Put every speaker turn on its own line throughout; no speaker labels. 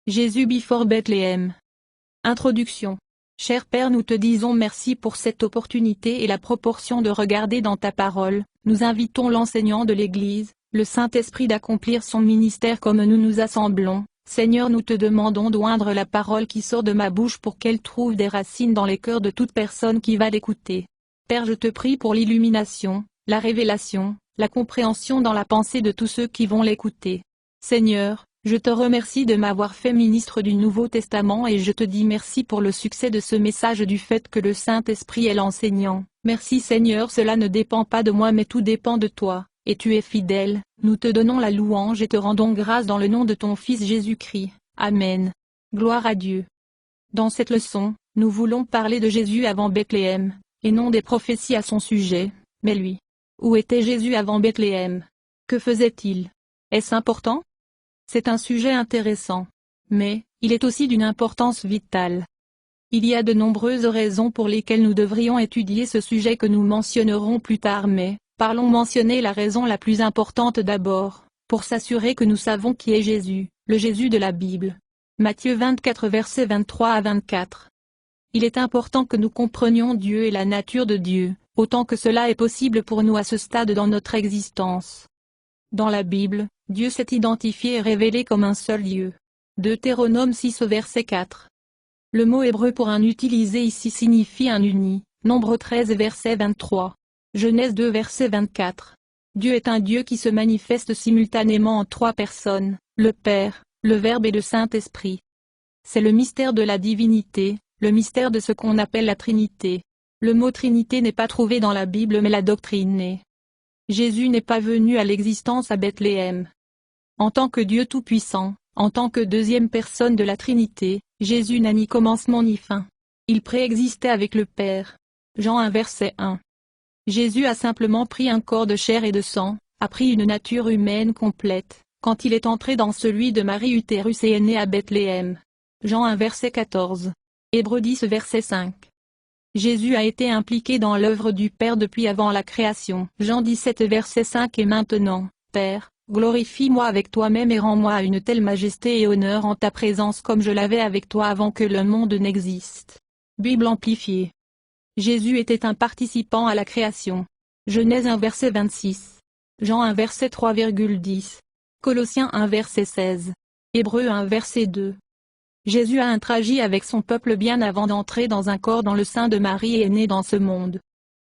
Jésus before Bethléem. Introduction. Cher Père, nous te disons merci pour cette opportunité et la proportion de regarder dans ta parole. Nous invitons l'enseignant de l'Église, le Saint-Esprit d'accomplir son ministère comme nous nous assemblons. Seigneur, nous te demandons d'oindre la parole qui sort de ma bouche pour qu'elle trouve des racines dans les cœurs de toute personne qui va l'écouter. Père, je te prie pour l'illumination, la révélation, la compréhension dans la pensée de tous ceux qui vont l'écouter. Seigneur, je te remercie de m'avoir fait ministre du Nouveau Testament et je te dis merci pour le succès de ce message du fait que le Saint-Esprit est l'enseignant. Merci Seigneur, cela ne dépend pas de moi mais tout dépend de toi, et tu es fidèle. Nous te donnons la louange et te rendons grâce dans le nom de ton Fils Jésus-Christ. Amen. Gloire à Dieu. Dans cette leçon, nous voulons parler de Jésus avant Bethléem, et non des prophéties à son sujet, mais lui. Où était Jésus avant Bethléem? Que faisait-il? Est-ce important? C'est un sujet intéressant. Mais, il est aussi d'une importance vitale. Il y a de nombreuses raisons pour lesquelles nous devrions étudier ce sujet que nous mentionnerons plus tard mais, parlons mentionner la raison la plus importante d'abord, pour s'assurer que nous savons qui est Jésus, le Jésus de la Bible. Matthieu 24 versets 23 à 24. Il est important que nous comprenions Dieu et la nature de Dieu, autant que cela est possible pour nous à ce stade dans notre existence. Dans la Bible, Dieu s'est identifié et révélé comme un seul Dieu. Deutéronome 6 verset 4. Le mot hébreu pour un utilisé ici signifie un uni, Nombre 13 verset 23. Genèse 2 verset 24. Dieu est un Dieu qui se manifeste simultanément en trois personnes, le Père, le Verbe et le Saint-Esprit. C'est le mystère de la divinité, le mystère de ce qu'on appelle la Trinité. Le mot Trinité n'est pas trouvé dans la Bible mais la doctrine est. Jésus n'est pas venu à l'existence à Bethléem. En tant que Dieu Tout-Puissant, en tant que deuxième personne de la Trinité, Jésus n'a ni commencement ni fin. Il préexistait avec le Père. Jean 1 verset 1. Jésus a simplement pris un corps de chair et de sang, a pris une nature humaine complète, quand il est entré dans celui de Marie utérus et est né à Bethléem. Jean 1 verset 14. Hébreux 10 verset 5. Jésus a été impliqué dans l'œuvre du Père depuis avant la création. Jean 17 verset 5 et maintenant, Père, glorifie-moi avec toi-même et rends-moi une telle majesté et honneur en ta présence comme je l'avais avec toi avant que le monde n'existe. Bible amplifiée. Jésus était un participant à la création. Genèse 1 verset 26. Jean 1 verset 3,10. Colossiens 1 verset 16. Hébreux 1 verset 2. Jésus a interagi avec son peuple bien avant d'entrer dans un corps dans le sein de Marie et est né dans ce monde.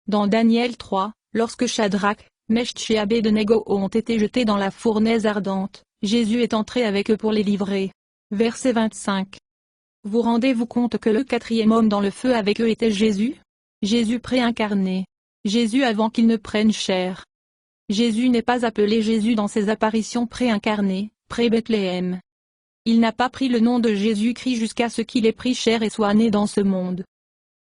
Dans Daniel 3, lorsque Shadrach, Meshach et Abednego ont été jetés dans la fournaise ardente, Jésus est entré avec eux pour les livrer. Verset 25. Vous rendez-vous compte que le quatrième homme dans le feu avec eux était Jésus? Jésus préincarné. Jésus avant qu'il ne prenne chair. Jésus n'est pas appelé Jésus dans ses apparitions préincarnées, pré-Bethléem. Il n'a pas pris le nom de Jésus-Christ jusqu'à ce qu'il ait pris chair et soit né dans ce monde.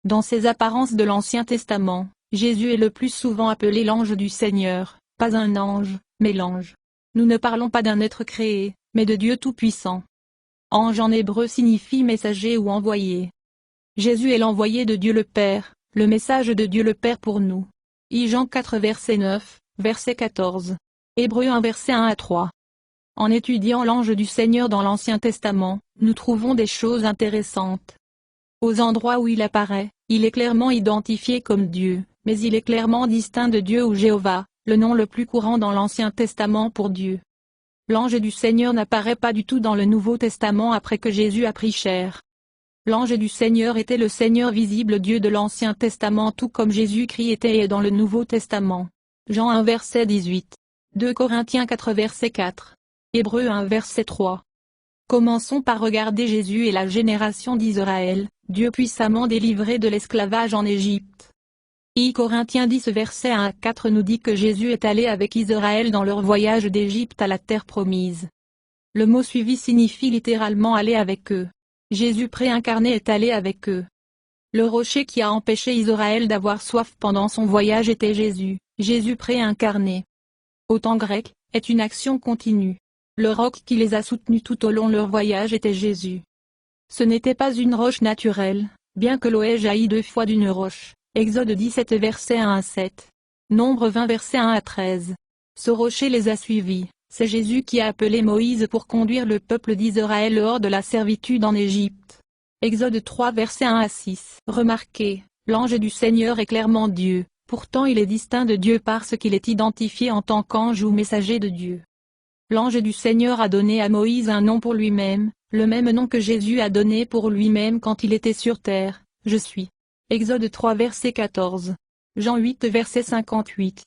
Dans ses apparences de l'Ancien Testament, Jésus est le plus souvent appelé l'ange du Seigneur, pas un ange, mais l'ange. Nous ne parlons pas d'un être créé, mais de Dieu Tout-Puissant. Ange en hébreu signifie messager ou envoyé. Jésus est l'envoyé de Dieu le Père, le message de Dieu le Père pour nous. Jean 4 verset 9, verset 14. Hébreux 1 verset 1 à 3. En étudiant l'ange du Seigneur dans l'Ancien Testament, nous trouvons des choses intéressantes. Aux endroits où il apparaît, il est clairement identifié comme Dieu, mais il est clairement distinct de Dieu ou Jéhovah, le nom le plus courant dans l'Ancien Testament pour Dieu. L'ange du Seigneur n'apparaît pas du tout dans le Nouveau Testament après que Jésus a pris chair. L'ange du Seigneur était le Seigneur visible Dieu de l'Ancien Testament tout comme Jésus-Christ était et est dans le Nouveau Testament. Jean 1 verset 18. 2 Corinthiens 4 verset 4. Hébreux 1 verset 3. Commençons par regarder Jésus et la génération d'Israël, Dieu puissamment délivré de l'esclavage en Égypte. Corinthiens 10 verset 1 à 4 nous dit que Jésus est allé avec Israël dans leur voyage d'Égypte à la terre promise. Le mot suivi signifie littéralement aller avec eux. Jésus préincarné est allé avec eux. Le rocher qui a empêché Israël d'avoir soif pendant son voyage était Jésus, Jésus préincarné. Au temps grec, est une action continue. Le roc qui les a soutenus tout au long de leur voyage était Jésus. Ce n'était pas une roche naturelle, bien que l'eau ait jailli 2 fois d'une roche. Exode 17 verset 1 à 7. Nombre 20 verset 1 à 13. Ce rocher les a suivis, C'est Jésus qui a appelé Moïse pour conduire le peuple d'Israël hors de la servitude en Égypte. Exode 3 versets 1 à 6. Remarquez, l'ange du Seigneur est clairement Dieu, pourtant il est distinct de Dieu parce qu'il est identifié en tant qu'ange ou messager de Dieu. L'ange du Seigneur a donné à Moïse un nom pour lui-même, le même nom que Jésus a donné pour lui-même quand il était sur terre, je suis. Exode 3 verset 14. Jean 8 verset 58.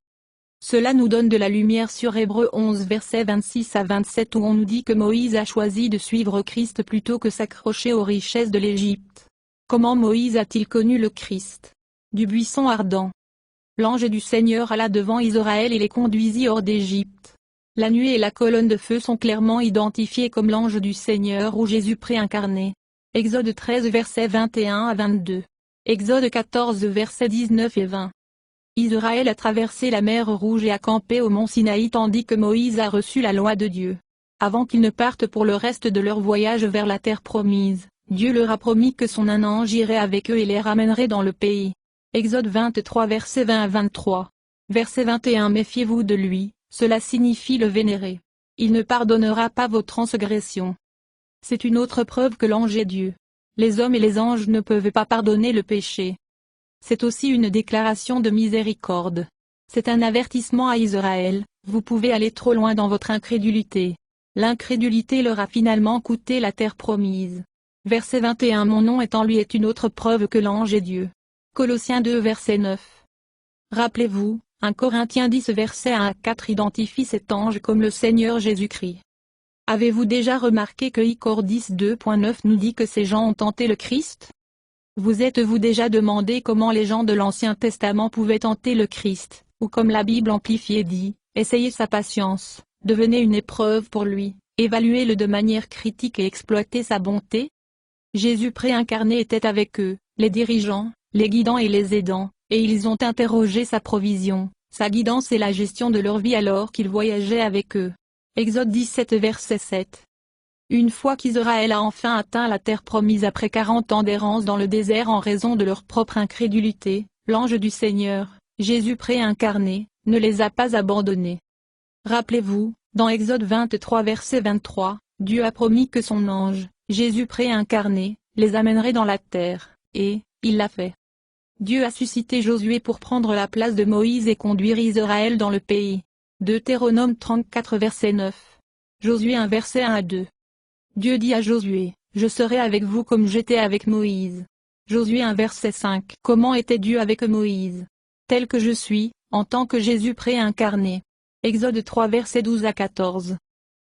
Cela nous donne de la lumière sur Hébreux 11 versets 26 à 27 où on nous dit que Moïse a choisi de suivre Christ plutôt que s'accrocher aux richesses de l'Égypte. Comment Moïse a-t-il connu le Christ? Du buisson ardent. L'ange du Seigneur alla devant Israël et les conduisit hors d'Égypte. La nuée et la colonne de feu sont clairement identifiées comme l'ange du Seigneur ou Jésus préincarné. Exode 13 versets 21 à 22. Exode 14 versets 19 et 20. Israël a traversé la mer Rouge et a campé au mont Sinaï tandis que Moïse a reçu la loi de Dieu. Avant qu'ils ne partent pour le reste de leur voyage vers la terre promise, Dieu leur a promis que son ange irait avec eux et les ramènerait dans le pays. Exode 23 versets 20 à 23. Verset 21. Méfiez-vous de lui, cela signifie le vénérer. Il ne pardonnera pas vos transgressions. C'est une autre preuve que l'ange est Dieu. Les hommes et les anges ne peuvent pas pardonner le péché. C'est aussi une déclaration de miséricorde. C'est un avertissement à Israël, vous pouvez aller trop loin dans votre incrédulité. L'incrédulité leur a finalement coûté la terre promise. Verset 21. Mon nom est en lui est une autre preuve que l'ange est Dieu. Colossiens 2 verset 9. Rappelez-vous, 1 Corinthiens 10 verset 1 à 4 identifie cet ange comme le Seigneur Jésus-Christ. Avez-vous déjà remarqué que Icor 10 2.9 nous dit que ces gens ont tenté le Christ? Vous êtes-vous déjà demandé comment les gens de l'Ancien Testament pouvaient tenter le Christ, ou comme la Bible amplifiée dit, essayez sa patience, devenez une épreuve pour lui, évaluez-le de manière critique et exploitez sa bonté? Jésus préincarné était avec eux, les dirigeants, les guidants et les aidants, et ils ont interrogé sa provision, sa guidance et la gestion de leur vie alors qu'il voyageait avec eux. Exode 17 verset 7. Une fois qu'Israël a enfin atteint la terre promise après 40 ans d'errance dans le désert en raison de leur propre incrédulité, l'ange du Seigneur, Jésus préincarné, ne les a pas abandonnés. Rappelez-vous, dans Exode 23 verset 23, Dieu a promis que son ange, Jésus préincarné, les amènerait dans la terre, et, il l'a fait. Dieu a suscité Josué pour prendre la place de Moïse et conduire Israël dans le pays. Deutéronome 34 verset 9. Josué 1 verset 1 à 2. Dieu dit à Josué, je serai avec vous comme j'étais avec Moïse. Josué 1 verset 5. Comment était Dieu avec Moïse? Tel que je suis, en tant que Jésus préincarné. Exode 3 verset 12 à 14.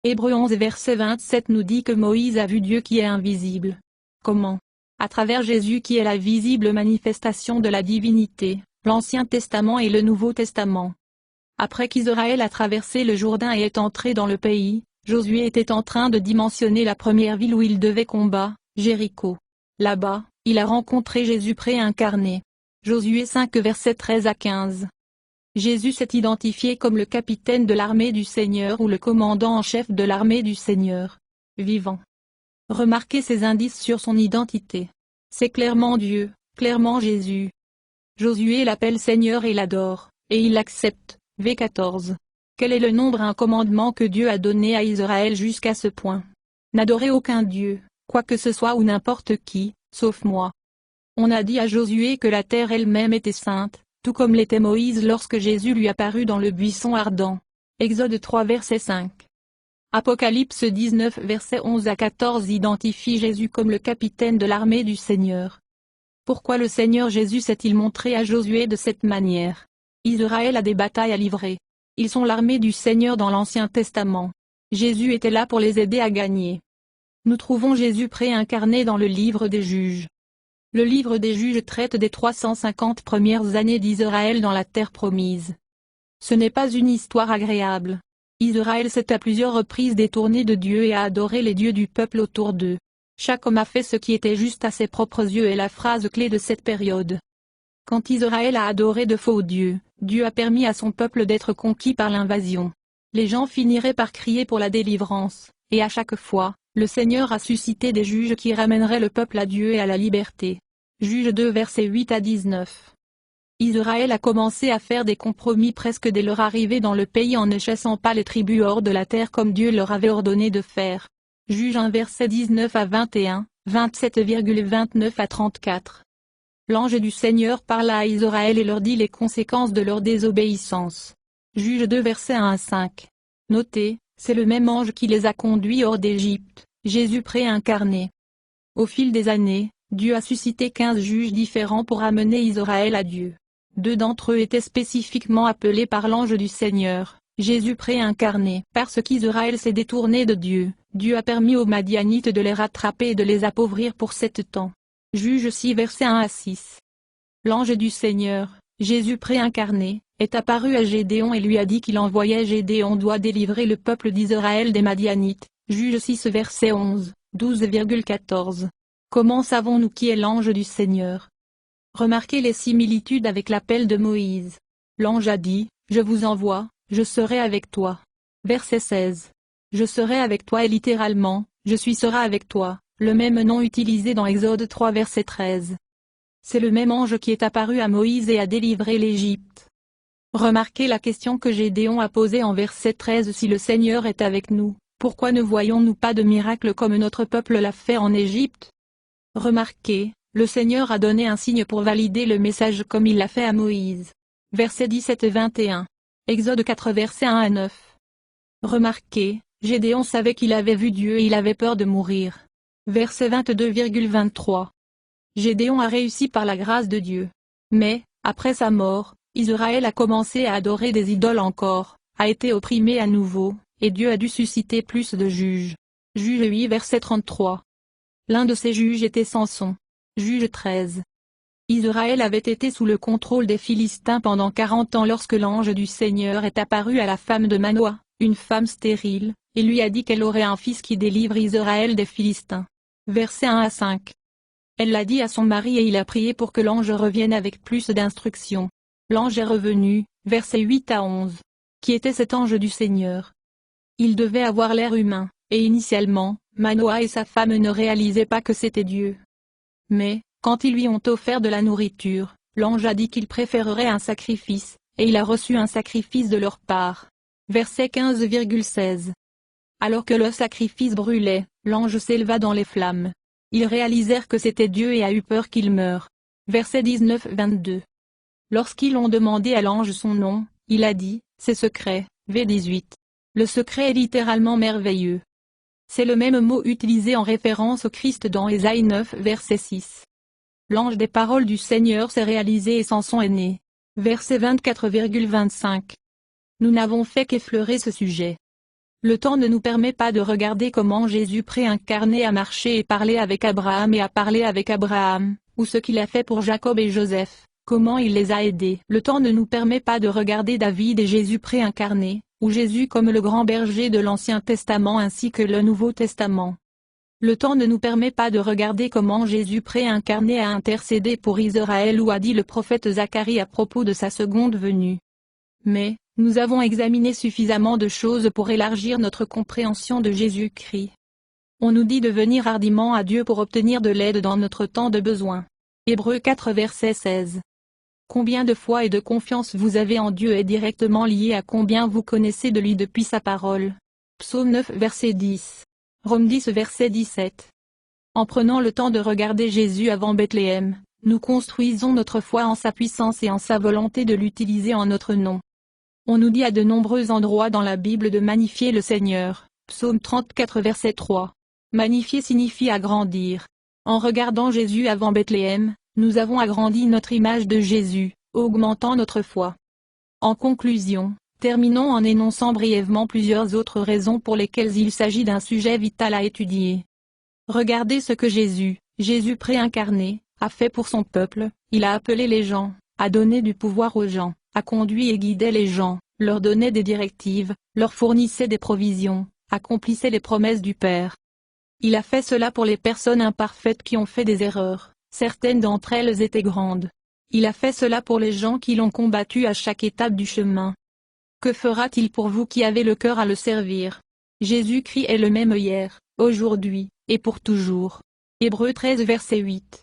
Hébreux 11 verset 27 nous dit que Moïse a vu Dieu qui est invisible. Comment? À travers Jésus qui est la visible manifestation de la divinité, l'Ancien Testament et le Nouveau Testament. Après qu'Israël a traversé le Jourdain et est entré dans le pays, Josué était en train de dimensionner la première ville où il devait combattre, Jéricho. Là-bas, il a rencontré Jésus préincarné. Josué 5 versets 13 à 15. Jésus s'est identifié comme le capitaine de l'armée du Seigneur ou le commandant en chef de l'armée du Seigneur. Vivant. Remarquez ces indices sur son identité. C'est clairement Dieu, clairement Jésus. Josué l'appelle Seigneur et l'adore, et il l'accepte. V14. Quel est le nombre un commandement que Dieu a donné à Israël jusqu'à ce point? N'adorez aucun Dieu, quoi que ce soit ou n'importe qui, sauf moi. On a dit à Josué que la terre elle-même était sainte, tout comme l'était Moïse lorsque Jésus lui apparut dans le buisson ardent. Exode 3 verset 5. Apocalypse 19 verset 11 à 14 identifie Jésus comme le capitaine de l'armée du Seigneur. Pourquoi le Seigneur Jésus s'est-il montré à Josué de cette manière? Israël a des batailles à livrer. Ils sont l'armée du Seigneur dans l'Ancien Testament. Jésus était là pour les aider à gagner. Nous trouvons Jésus préincarné dans le livre des Juges. Le livre des Juges traite des 350 premières années d'Israël dans la terre promise. Ce n'est pas une histoire agréable. Israël s'est à plusieurs reprises détourné de Dieu et a adoré les dieux du peuple autour d'eux. Chaque homme a fait ce qui était juste à ses propres yeux est la phrase clé de cette période. Quand Israël a adoré de faux dieux, Dieu a permis à son peuple d'être conquis par l'invasion. Les gens finiraient par crier pour la délivrance, et à chaque fois, le Seigneur a suscité des juges qui ramèneraient le peuple à Dieu et à la liberté. Juges 2 versets 8 à 19. Israël a commencé à faire des compromis presque dès leur arrivée dans le pays en ne chassant pas les tribus hors de la terre comme Dieu leur avait ordonné de faire. Juge 1 versets 19 à 21, 27,29 à 34. L'ange du Seigneur parla à Israël et leur dit les conséquences de leur désobéissance. Juge 2 versets 1 à 5. Notez, c'est le même ange qui les a conduits hors d'Égypte, Jésus préincarné. Au fil des années, Dieu a suscité 15 juges différents pour amener Israël à Dieu. 2 d'entre eux étaient spécifiquement appelés par l'ange du Seigneur, Jésus préincarné. Parce qu'Israël s'est détourné de Dieu, Dieu a permis aux Madianites de les rattraper et de les appauvrir pour 7 temps. Juge 6 versets 1 à 6. L'ange du Seigneur, Jésus préincarné, est apparu à Gédéon et lui a dit qu'il envoyait Gédéon doit délivrer le peuple d'Israël des Madianites. Juge 6 verset 11, 12,14. Comment savons-nous qui est l'ange du Seigneur? Remarquez les similitudes avec l'appel de Moïse. L'ange a dit, « Je vous envoie, je serai avec toi. » Verset 16. Je serai avec toi et littéralement, je suis sera avec toi, le même nom utilisé dans Exode 3 verset 13. C'est le même ange qui est apparu à Moïse et a délivré l'Égypte. Remarquez la question que Gédéon a posée en verset 13 « Si le Seigneur est avec nous, pourquoi ne voyons-nous pas de miracle comme notre peuple l'a fait en Égypte ?» Remarquez, le Seigneur a donné un signe pour valider le message comme il l'a fait à Moïse. Versets 17-21. Exode 4 versets 1 à 9. Remarquez, Gédéon savait qu'il avait vu Dieu et il avait peur de mourir. Verset 22,23. Gédéon a réussi par la grâce de Dieu. Mais, après sa mort, Israël a commencé à adorer des idoles encore, a été opprimé à nouveau, et Dieu a dû susciter plus de juges. Juge 8 verset 33. L'un de ces juges était Samson. Juge 13. Israël avait été sous le contrôle des Philistins pendant 40 ans lorsque l'ange du Seigneur est apparu à la femme de Manoah, une femme stérile, et lui a dit qu'elle aurait un fils qui délivre Israël des Philistins. Versets 1 à 5. Elle l'a dit à son mari et il a prié pour que l'ange revienne avec plus d'instructions. L'ange est revenu, versets 8 à 11. Qui était cet ange du Seigneur? Il devait avoir l'air humain, et initialement, Manoah et sa femme ne réalisaient pas que c'était Dieu. Mais, quand ils lui ont offert de la nourriture, l'ange a dit qu'il préférerait un sacrifice, et il a reçu un sacrifice de leur part. Verset 15,16. Alors que le sacrifice brûlait, l'ange s'éleva dans les flammes. Ils réalisèrent que c'était Dieu et a eu peur qu'il meure. Verset 19-22. Lorsqu'ils ont demandé à l'ange son nom, il a dit, c'est secret, v18. Le secret est littéralement merveilleux. C'est le même mot utilisé en référence au Christ dans Ésaïe 9 verset 6. L'ange des paroles du Seigneur s'est réalisé et Samson est né. Verset 24,25. Nous n'avons fait qu'effleurer ce sujet. Le temps ne nous permet pas de regarder comment Jésus préincarné a marché et parlé avec Abraham et a parlé avec Abraham, ou ce qu'il a fait pour Jacob et Joseph, comment il les a aidés. Le temps ne nous permet pas de regarder David et Jésus préincarné, ou Jésus comme le grand berger de l'Ancien Testament ainsi que le Nouveau Testament. Le temps ne nous permet pas de regarder comment Jésus préincarné a intercédé pour Israël ou a dit le prophète Zacharie à propos de sa seconde venue. Mais, nous avons examiné suffisamment de choses pour élargir notre compréhension de Jésus-Christ. On nous dit de venir hardiment à Dieu pour obtenir de l'aide dans notre temps de besoin. Hébreux 4 verset 16. Combien de foi et de confiance vous avez en Dieu est directement lié à combien vous connaissez de lui depuis sa parole. Psaume 9 verset 10. Rome 10 verset 17. En prenant le temps de regarder Jésus avant Bethléem, nous construisons notre foi en sa puissance et en sa volonté de l'utiliser en notre nom. On nous dit à de nombreux endroits dans la Bible de magnifier le Seigneur. Psaume 34 verset 3. Magnifier signifie agrandir. En regardant Jésus avant Bethléem, nous avons agrandi notre image de Jésus, augmentant notre foi. En conclusion, terminons en énonçant brièvement plusieurs autres raisons pour lesquelles il s'agit d'un sujet vital à étudier. Regardez ce que Jésus préincarné, a fait pour son peuple. Il a appelé les gens, a donné du pouvoir aux gens, a conduit et guidé les gens, leur donnait des directives, leur fournissait des provisions, accomplissait les promesses du Père. Il a fait cela pour les personnes imparfaites qui ont fait des erreurs, certaines d'entre elles étaient grandes. Il a fait cela pour les gens qui l'ont combattu à chaque étape du chemin. Que fera-t-il pour vous qui avez le cœur à le servir? Jésus-Christ est le même hier, aujourd'hui, et pour toujours. Hébreux 13 verset 8.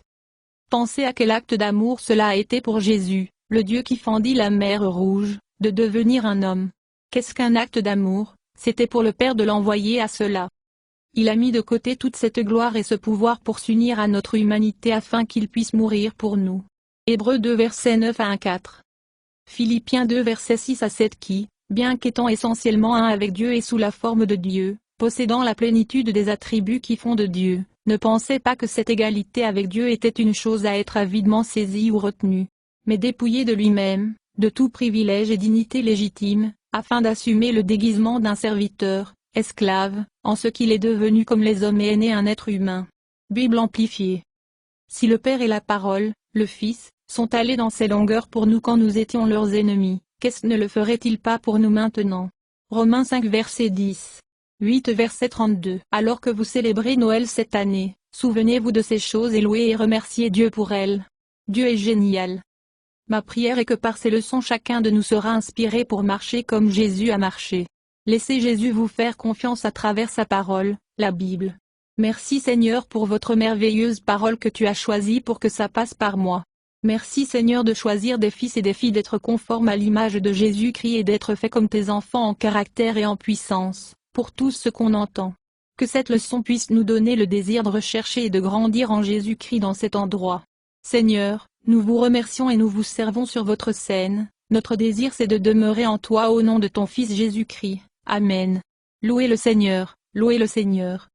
Pensez à quel acte d'amour cela a été pour Jésus, le Dieu qui fendit la mer Rouge, de devenir un homme. Qu'est-ce qu'un acte d'amour? C'était pour le Père de l'envoyer à cela. Il a mis de côté toute cette gloire et ce pouvoir pour s'unir à notre humanité afin qu'il puisse mourir pour nous. Hébreux 2 versets 9 à 4. Philippiens 2 versets 6 à 7 qui, bien qu'étant essentiellement un avec Dieu et sous la forme de Dieu, possédant la plénitude des attributs qui font de Dieu, ne pensait pas que cette égalité avec Dieu était une chose à être avidement saisie ou retenue, mais dépouillé de lui-même, de tout privilège et dignité légitime, afin d'assumer le déguisement d'un serviteur, esclave, en ce qu'il est devenu comme les hommes et est né un être humain. Bible amplifiée. Si le Père et la Parole, le Fils, sont allés dans ces longueurs pour nous quand nous étions leurs ennemis, qu'est-ce ne le ferait-il pas pour nous maintenant? Romains 5 verset 10. 8 verset 32. Alors que vous célébrez Noël cette année, souvenez-vous de ces choses et louez et remerciez Dieu pour elles. Dieu est génial. Ma prière est que par ces leçons chacun de nous sera inspiré pour marcher comme Jésus a marché. Laissez Jésus vous faire confiance à travers sa parole, la Bible. Merci Seigneur pour votre merveilleuse parole que tu as choisie pour que ça passe par moi. Merci Seigneur de choisir des fils et des filles d'être conformes à l'image de Jésus-Christ et d'être faits comme tes enfants en caractère et en puissance, pour tout ce qu'on entend. Que cette leçon puisse nous donner le désir de rechercher et de grandir en Jésus-Christ dans cet endroit. Seigneur, nous vous remercions et nous vous servons sur votre scène, notre désir c'est de demeurer en toi au nom de ton Fils Jésus-Christ. Amen. Louez le Seigneur, louez le Seigneur.